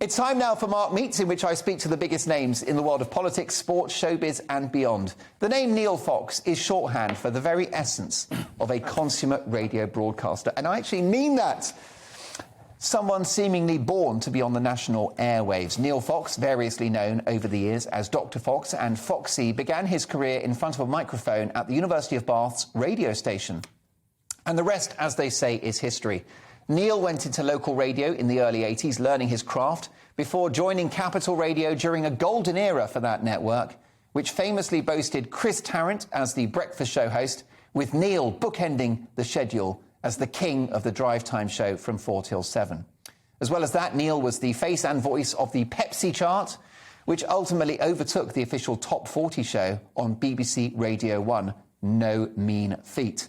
It's time now for Mark Meets, in which I speak to the biggest names in the world of politics, sports, showbiz and beyond. The name Neil Fox is shorthand for the very essence of a consummate radio broadcaster. And I actually mean that. Someone seemingly born to be on the national airwaves. Neil Fox, variously known over the years as Dr. Fox and Foxy, began his career in front of a microphone at the University of Bath's radio station. And the rest, as they say, is history. Neil went into local radio in the early 80s, learning his craft, before joining Capital Radio during a golden era for that network, which famously boasted Chris Tarrant as the breakfast show host, with Neil bookending the schedule as the king of the drive time show from 4 till 7. As well as that, Neil was the face and voice of the Pepsi chart, which ultimately overtook the official Top 40 show on BBC Radio 1. No mean feat.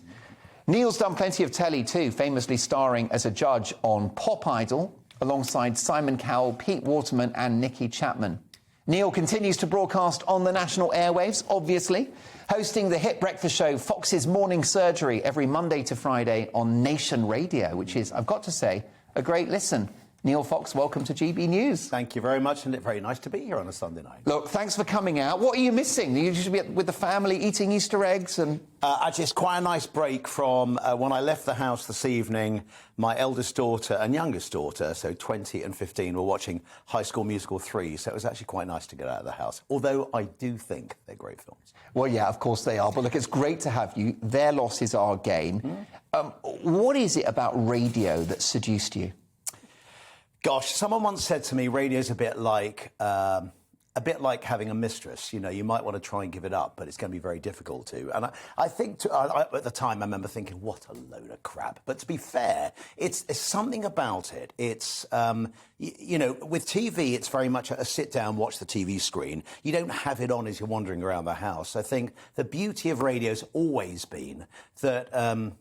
Neil's done plenty of telly too, famously starring as a judge on Pop Idol, alongside Simon Cowell, Pete Waterman and Nicky Chapman. Neil continues to broadcast on the national airwaves, obviously, hosting the hit breakfast show Fox's Morning Surgery every Monday to Friday on Nation Radio, which is, I've got to say, a great listen. Neil Fox, welcome to GB News. Thank you very much, and it's very nice to be here on a Sunday night. Look, thanks for coming out. What are you missing? You should be with the family eating Easter eggs and... Actually, it's quite a nice break from when I left the house this evening. My eldest daughter and youngest daughter, so 20 and 15, were watching High School Musical 3, so it was actually quite nice to get out of the house, although I do think they're great films. Well, yeah, of course they are, but look, it's great to have you. Their loss is our gain. What is it about radio that seduced you? Gosh, someone once said to me, radio's a bit like having a mistress. You know, you might want to try and give it up, but it's going to be very difficult to. And I think at the time I remember thinking, what a load of crap. But to be fair, it's something about it. It's, you know, with TV, it's very much a sit down, watch the TV screen. You don't have it on as you're wandering around the house. I think the beauty of radio's always been that...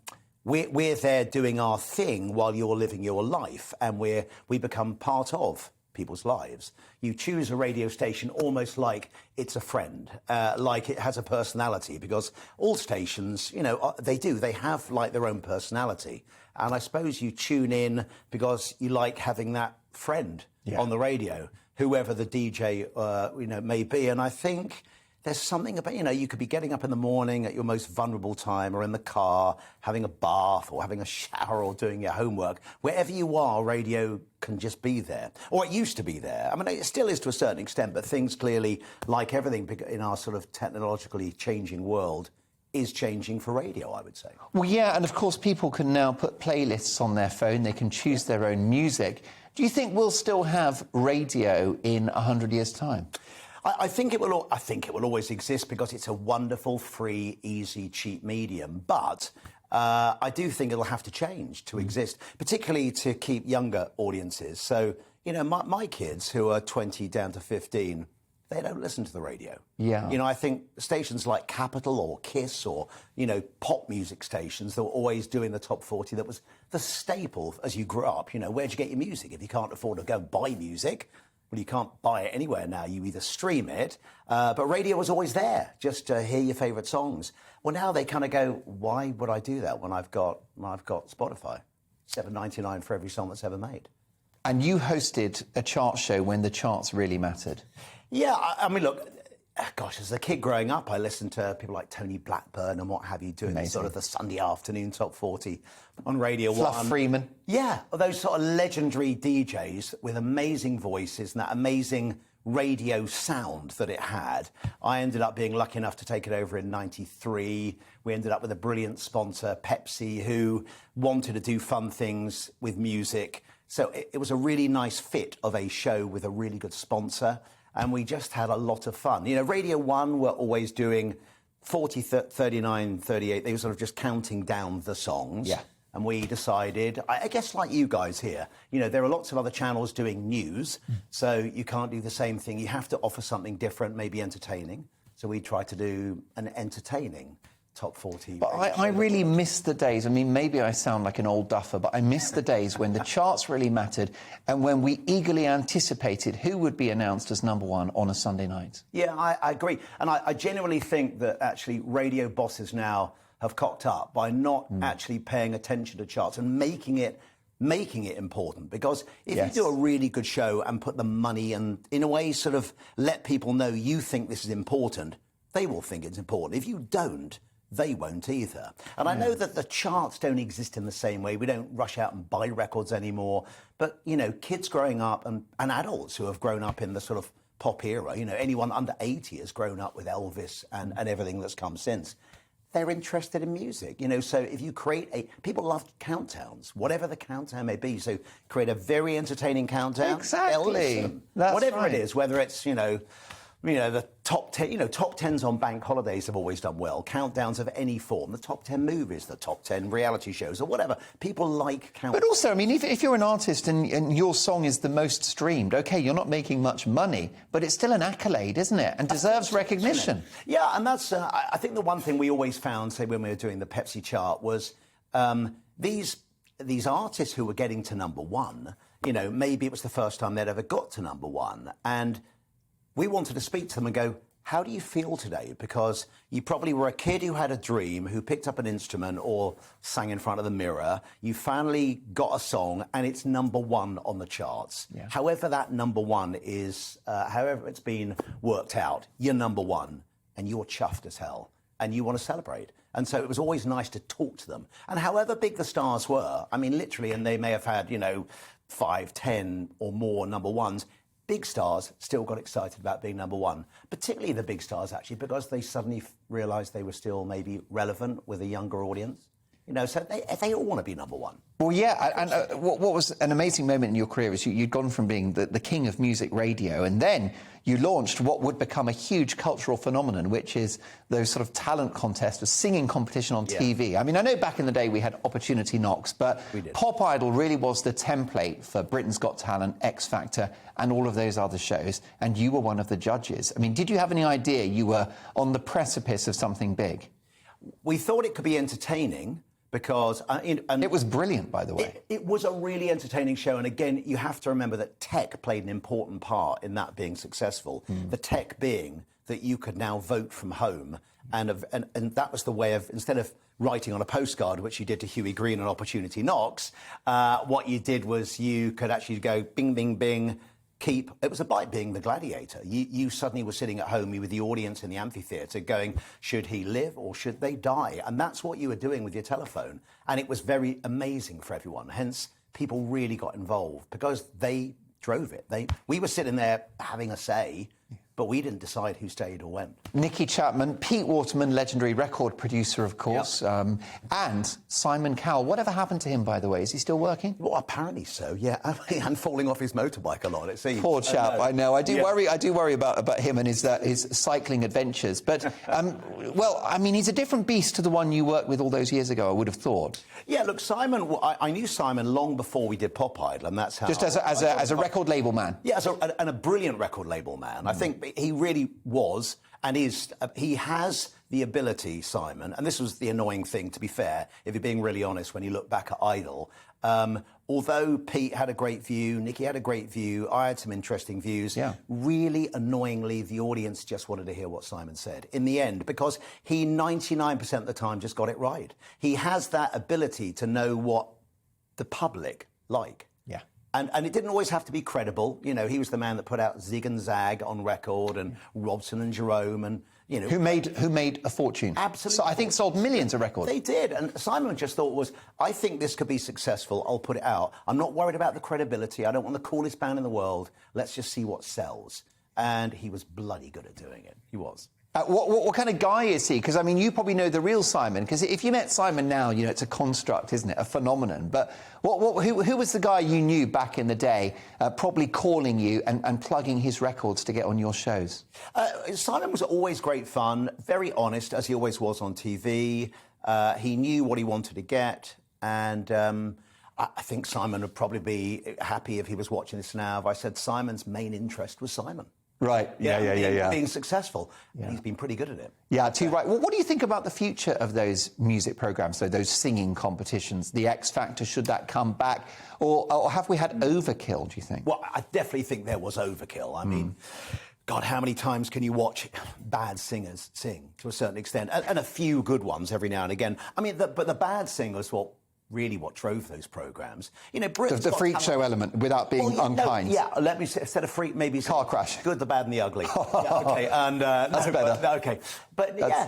We're there doing our thing while you're living your life, and we become part of people's lives. You choose a radio station almost like it's a friend, like it has a personality, because all stations, you know, they have like their own personality. And I suppose you tune in because you like having that friend on the radio, whoever the DJ, you know, may be. And I think... there's something about, you know, you could be getting up in the morning at your most vulnerable time, or in the car, having a bath or having a shower or doing your homework. Wherever you are, radio can just be there. Or it used to be there. I mean, it still is to a certain extent, but things clearly, like everything in our sort of technologically changing world, is changing for radio, I would say. Well, yeah, and of course people can now put playlists on their phone. They can choose their own music. Do you think we'll still have radio in 100 years' time? I think it will always exist because it's a wonderful, free, easy, cheap medium. But I do think it'll have to change to exist, particularly to keep younger audiences. So, you know, my kids who are 20 down to 15, they don't listen to the radio. Yeah. You know, I think stations like Capital or Kiss or, you know, pop music stations that were always doing the top 40, that was the staple as you grew up. You know, where'd you get your music? If you can't afford to go and buy music, well, you can't buy it anywhere now. You either stream it, but radio was always there, just to hear your favourite songs. Well, now they kind of go, why would I do that when I've got Spotify? $7.99 for every song that's ever made. And you hosted a chart show when the charts really mattered. Yeah, I mean, look, gosh, as a kid growing up, I listened to people like Tony Blackburn and what have you, doing sort of the Sunday afternoon top 40 on Radio 1. Fluff Freeman. Yeah, those sort of legendary DJs with amazing voices and that amazing radio sound that it had. I ended up being lucky enough to take it over in '93. We ended up with a brilliant sponsor, Pepsi, who wanted to do fun things with music. So it was a really nice fit of a show with a really good sponsor. And we just had a lot of fun. You know, Radio 1 were always doing 40, 39, 38. They were sort of just counting down the songs. Yeah. And we decided, I guess like you guys here, you know, there are lots of other channels doing news, so you can't do the same thing. You have to offer something different, maybe entertaining. So we tried to do an entertaining top 40. But I really miss the days. I mean, maybe I sound like an old duffer, but I miss the days when the charts really mattered and when we eagerly anticipated who would be announced as #1 on a Sunday night. Yeah, I agree. And I genuinely think that actually radio bosses now have cocked up by not actually paying attention to charts and making it making it important, because if Yes. you do a really good show and put the money and, in a way, sort of let people know you think this is important, they will think it's important. If you don't, they won't either. And I know that the charts don't exist in the same way. We don't rush out and buy records anymore. But, you know, kids growing up and adults who have grown up in the sort of pop era, you know, anyone under 80 has grown up with Elvis and everything that's come since. They're interested in music, you know, so if you create people love countdowns, whatever the countdown may be, so create a very entertaining countdown. Exactly. They'll listen. That's whatever right. it is, whether it's, you know, the top 10, you know, top 10s on bank holidays have always done well. Countdowns of any form, the top 10 movies, the top 10 reality shows, or whatever. People like countdowns. But also, I mean, if you're an artist and your song is the most streamed, OK, you're not making much money, but it's still an accolade, isn't it? And deserves recognition. Yeah, and that's, I think the one thing we always found, say, when we were doing the Pepsi chart was these artists who were getting to number one, you know, maybe it was the first time they'd ever got to number one. And we wanted to speak to them and go, how do you feel today? Because you probably were a kid who had a dream, who picked up an instrument or sang in front of the mirror. You finally got a song and it's number one on the charts. Yeah. However that number one is, however it's been worked out, you're number one and you're chuffed as hell and you want to celebrate. And so it was always nice to talk to them. And however big the stars were, I mean, literally, and they may have had, you know, 5, 10 or more number ones, big stars still got excited about being number one, particularly the big stars, actually, because they suddenly realised they were still maybe relevant with a younger audience. You know, so they all want to be number one. Well, yeah, and what was an amazing moment in your career is you'd gone from being the king of music radio, and then you launched what would become a huge cultural phenomenon, which is those sort of talent contests, a singing competition on TV. I mean, I know back in the day we had Opportunity Knocks, but Pop Idol really was the template for Britain's Got Talent, X Factor, and all of those other shows, and you were one of the judges. I mean, did you have any idea you were on the precipice of something big? We thought it could be entertaining, because... and it was brilliant, by the way. It was a really entertaining show. And again, you have to remember that tech played an important part in that being successful. The tech being that you could now vote from home. And that was the way of, instead of writing on a postcard, which you did to Huey Green on Opportunity Knocks, what you did was you could actually go bing, bing, bing, keep. It was like being the gladiator. You suddenly were sitting at home with the audience in the amphitheatre going, should he live or should they die? And that's what you were doing with your telephone. And it was very amazing for everyone. Hence, people really got involved because they drove it. We were sitting there having a say, but we didn't decide who stayed or went. Nicky Chapman, Pete Waterman, legendary record producer, of course, and Simon Cowell. Whatever happened to him, by the way? Is he still working? Well, apparently so, yeah. And falling off his motorbike a lot, it seems. Poor chap, I know. I do worry about him and his cycling adventures. But, well, I mean, he's a different beast to the one you worked with all those years ago, I would have thought. Yeah, look, Simon, I knew Simon long before we did Pop Idol, and that's how... Just as a record label man? Yeah, and a brilliant record label man. I think he really was and is. He has the ability, Simon, and this was the annoying thing, to be fair, if you're being really honest, when you look back at Idol. Although Pete had a great view, Nicky had a great view, I had some interesting views, really annoyingly, the audience just wanted to hear what Simon said in the end, because he 99% of the time just got it right. He has that ability to know what the public like. Yeah. And it didn't always have to be credible. You know, he was the man that put out Zig and Zag on record, and Robson and Jerome, and, you know... Who made a fortune. Absolutely. So I think sold millions of records. They did. And Simon just thought I think this could be successful. I'll put it out. I'm not worried about the credibility. I don't want the coolest band in the world. Let's just see what sells. And he was bloody good at doing it. He was. What kind of guy is he? Because, I mean, you probably know the real Simon. Because if you met Simon now, you know, it's a construct, isn't it? A phenomenon. But who was the guy you knew back in the day, probably calling you and plugging his records to get on your shows? Simon was always great fun, very honest, as he always was on TV. He knew what he wanted to get. And I think Simon would probably be happy if he was watching this now. If I said Simon's main interest was Simon. Right, yeah. Being successful. Yeah. And he's been pretty good at it. Yeah, too right. Well, what do you think about the future of those music programmes, so those singing competitions, the X Factor, should that come back? Or have we had overkill, do you think? Well, I definitely think there was overkill. I mean, God, how many times can you watch bad singers sing, to a certain extent? And a few good ones every now and again. I mean, but the bad singers, well, really what drove those programmes. You know, The freak show element, without being unkind. Let me say, instead of freak, maybe car crash. Good, the bad, and the ugly. Okay, and that's better.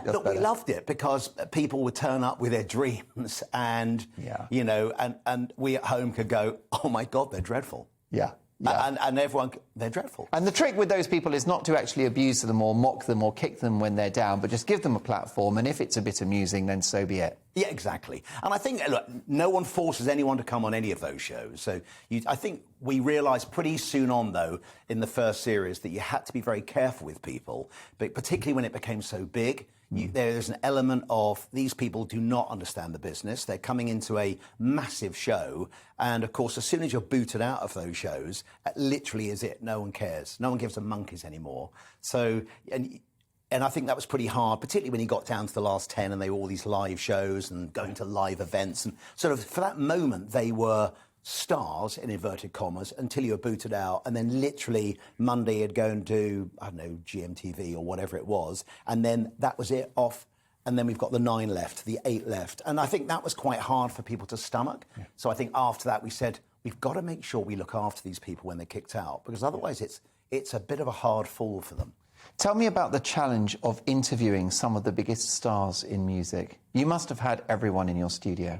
Look, we loved it because people would turn up with their dreams, and you know, and we at home could go, oh my God, they're dreadful. Yeah. And everyone, they're dreadful. And the trick with those people is not to actually abuse them or mock them or kick them when they're down, but just give them a platform, and if it's a bit amusing, then so be it. Yeah, exactly. And I think, look, no one forces anyone to come on any of those shows. So I think we realised pretty soon on, though, in the first series, that you had to be very careful with people, but particularly when it became so big. There's an element of these people do not understand the business. They're coming into a massive show. And, of course, as soon as you're booted out of those shows, that literally is it. No one cares. No one gives a monkeys anymore. So, and I think that was pretty hard, particularly when you got down to the last 10 and they were all these live shows and going to live events. And sort of for that moment, they were stars, in inverted commas, until you were booted out. And then literally Monday you'd go and do, I don't know, GMTV or whatever it was. And then that was it, off. And then we've got the 9 left, the 8 left. And I think that was quite hard for people to stomach. Yeah. So I think after that we said, we've got to make sure we look after these people when they're kicked out, because otherwise it's a bit of a hard fall for them. Tell me about the challenge of interviewing some of the biggest stars in music. You must have had everyone in your studio.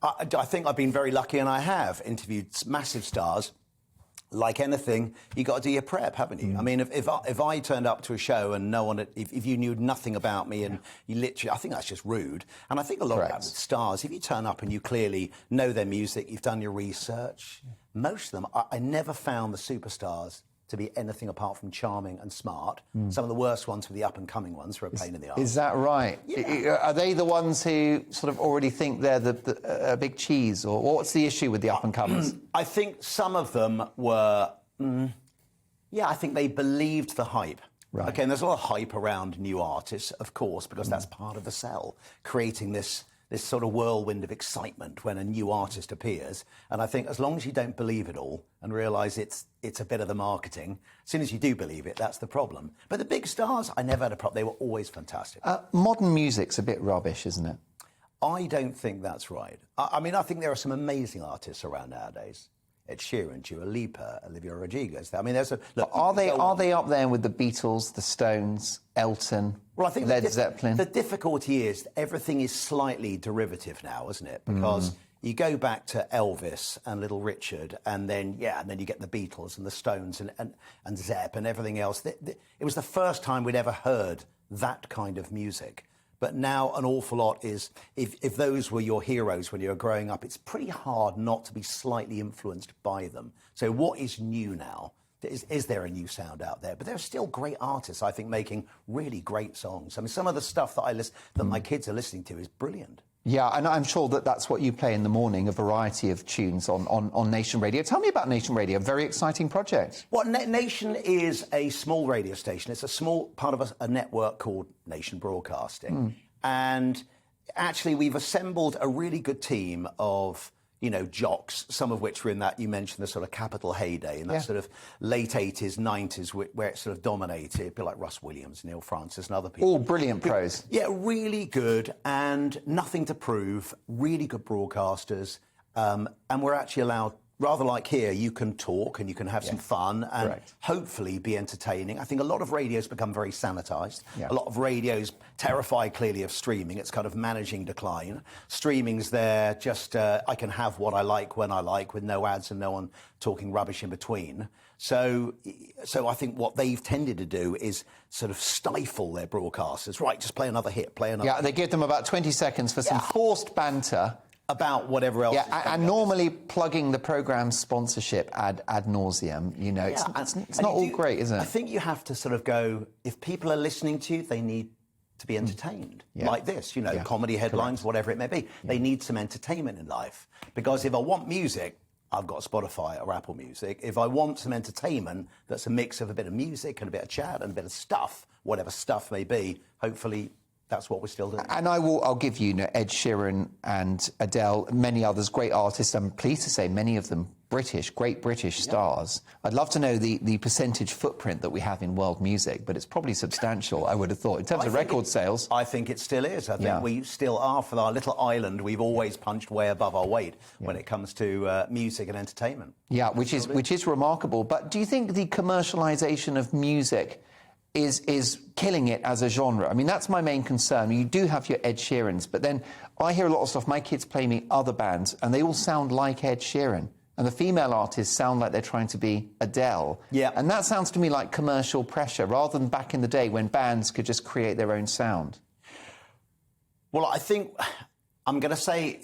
I think I've been very lucky, and I have interviewed massive stars. Like anything, you got to do your prep, haven't you? I mean, if I turned up to a show and no one, if you knew nothing about me and you literally, I think that's just rude. And I think a lot of that with stars, if you turn up and you clearly know their music, you've done your research. Most of them, I never found the superstars to be anything apart from charming and smart. Some of the worst ones were the up-and-coming ones who are a pain in the arse. Is that right? Yeah. Are they the ones who sort of already think they're a big cheese? Or what's the issue with the up-and-comers? I think some of them were... I think they believed the hype. Right. Okay, and there's a lot of hype around new artists, of course, because that's part of the sell, creating this sort of whirlwind of excitement when a new artist appears. And I think as long as you don't believe it all and realise it's a bit of the marketing, as soon as you do believe it, that's the problem. But the big stars, I never had a problem. They were always fantastic. Modern music's a bit rubbish, isn't it? I don't think that's right. I mean, I think there are some amazing artists around nowadays. Ed Sheeran, Dua Lipa, Olivia Rodrigo. I mean, there's a... Look, are they up there with the Beatles, the Stones, Elton, well, I think Led Zeppelin? The difficulty is everything is slightly derivative now, isn't it? Because you go back to Elvis and Little Richard, and then you get the Beatles and the Stones and Zepp and everything else. It was the first time we'd ever heard that kind of music. But now an awful lot is, if those were your heroes when you were growing up, it's pretty hard not to be slightly influenced by them. So what is new now? Is there a new sound out there? But there are still great artists, I think, making really great songs. I mean, some of the stuff that my kids are listening to is brilliant. Yeah, and I'm sure that's what you play in the morning, a variety of tunes on Nation Radio. Tell me about Nation Radio, a very exciting project. Well, Nation is a small radio station. It's a small part of a network called Nation Broadcasting. And actually, we've assembled a really good team of, jocks, some of which were in that, you mentioned, the sort of Capital heyday, in that sort of late 80s, 90s, where it sort of dominated, a bit like Russ Williams, Neil Francis and other people. All brilliant pros. Yeah, really good and nothing to prove, really good broadcasters. And we're actually allowed, rather like here, you can talk and you can have some fun and hopefully be entertaining. I think a lot of radio's become very sanitised. A lot of radio's terrified clearly of streaming. It's kind of managing decline. Streaming's there, just I can have what I like when I like, with no ads and no one talking rubbish in between. So I think what they've tended to do is sort of stifle their broadcasters. Right, just play another hit, play another hit. They give them about 20 seconds for some forced banter. About whatever else. And normally plugging the programme's sponsorship ad nauseum. It's not all great, is it? I think you have to sort of go, if people are listening to you, they need to be entertained. Like this, comedy headlines, whatever it may be. They need some entertainment in life. Because if I want music, I've got Spotify or Apple Music. If I want some entertainment that's a mix of a bit of music and a bit of chat and a bit of stuff, whatever stuff may be, hopefully that's what we're still doing. And I'll give you, Ed Sheeran and Adele, many others, great artists. I'm pleased to say many of them great British stars. I'd love to know the percentage footprint that we have in world music, but it's probably substantial, I would have thought, in terms of record sales. I think it still is. I think we still are, for our little island, we've always punched way above our weight when it comes to music and entertainment. Yeah, which is remarkable. But do you think the commercialisation of music is killing it as a genre? I mean, that's my main concern. You do have your Ed Sheerans, but then I hear a lot of stuff. My kids play me other bands, and they all sound like Ed Sheeran. And the female artists sound like they're trying to be Adele. Yeah. And that sounds to me like commercial pressure, rather than back in the day when bands could just create their own sound. Well, I think I'm going to say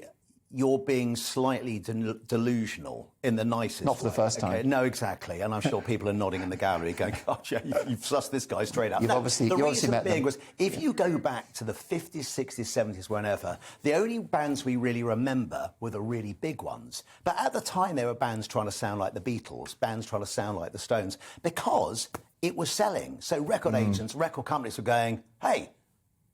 you're being slightly delusional in the nicest Not for the first time. Okay? No, exactly. And I'm sure people are nodding in the gallery going, gosh, you've sussed this guy straight up. You've obviously met them. Was, if you go back to the 50s, 60s, 70s, whenever, the only bands we really remember were the really big ones. But at the time, there were bands trying to sound like the Beatles, bands trying to sound like the Stones, because it was selling. So record agents, record companies were going, hey,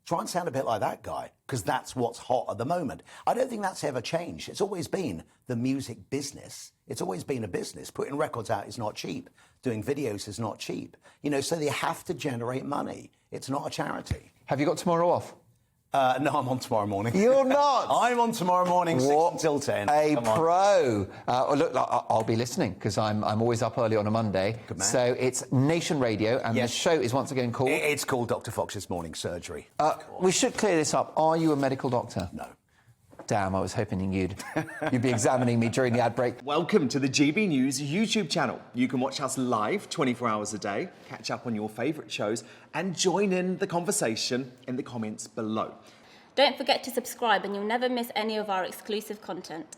try and sound a bit like that guy, because that's what's hot at the moment. I don't think that's ever changed. It's always been the music business. It's always been a business. Putting records out is not cheap. Doing videos is not cheap. You know, so they have to generate money. It's not a charity. Have you got tomorrow off? No, I'm on tomorrow morning. You're not? I'm on tomorrow morning, 6 until 10. A pro. Look, I'll be listening, because I'm always up early on a Monday. Good man. So it's Nation Radio, and the show is once again called... It's called Dr. Fox's Morning Surgery. We should clear this up. Are you a medical doctor? No. Damn, I was hoping you'd be examining me during the ad break. Welcome to the GB News YouTube channel. You can watch us live 24 hours a day, catch up on your favourite shows, and join in the conversation in the comments below. Don't forget to subscribe and you'll never miss any of our exclusive content.